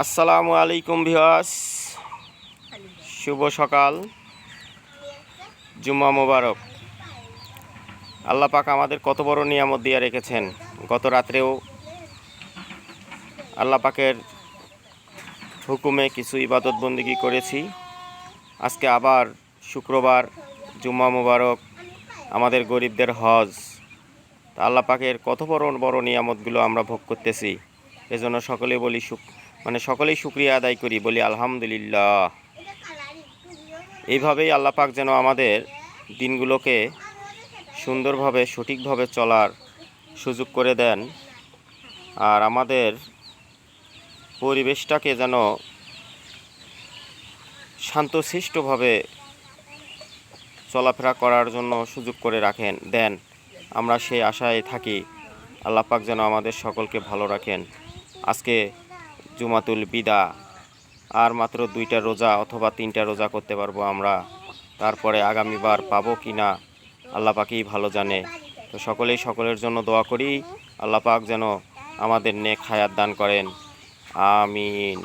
আসসালামু আলাইকুম ভিউয়ার্স, শুভ সকাল, জুম্মা মোবারক। আল্লাহ পাক আমাদের কত বড় নিয়ামত দিয়ে রেখেছেন। গত রাত্রেও আল্লাহ পাকের হুকুমে কিছু ইবাদত বন্দিগি করেছি। আজকে আবার শুক্রবার, জুম্মা মোবারক, আমাদের গরিবদের হজ। তা আল্লাহ পাকের কত বড় বড় নিয়ামতগুলো আমরা ভোগ করতেছি। এজন্য সকলেই বলি সকলেই শুকরিয়া আদায় করি, বলি আলহামদুলিল্লাহ। এইভাবেই আল্লাহ পাক যেন আমাদের দিনগুলোকে সুন্দরভাবে সঠিকভাবে চলার সুযোগ করে দেন, আর আমাদের পরিবেশটাকে যেন শান্তশিষ্টভাবে চলাফেরা করার জন্য সুযোগ করে দেন। আমরা সেই আশায় থাকি আল্লাহ পাক যেন আমাদের সকলকে ভালো রাখেন। আজকে জুমাতুল বিদা, আর মাত্র 2টা রোজা অথবা 3টা রোজা করতে পারবো আমরা। তারপরে আগামীবার পাবো কি না আল্লাহ পাকই ভালো জানে। তো সকলেই সকলের জন্য দোয়া করি, আল্লাহ পাক যেন আমাদের নেক হায়াত দান করেন। আমিন।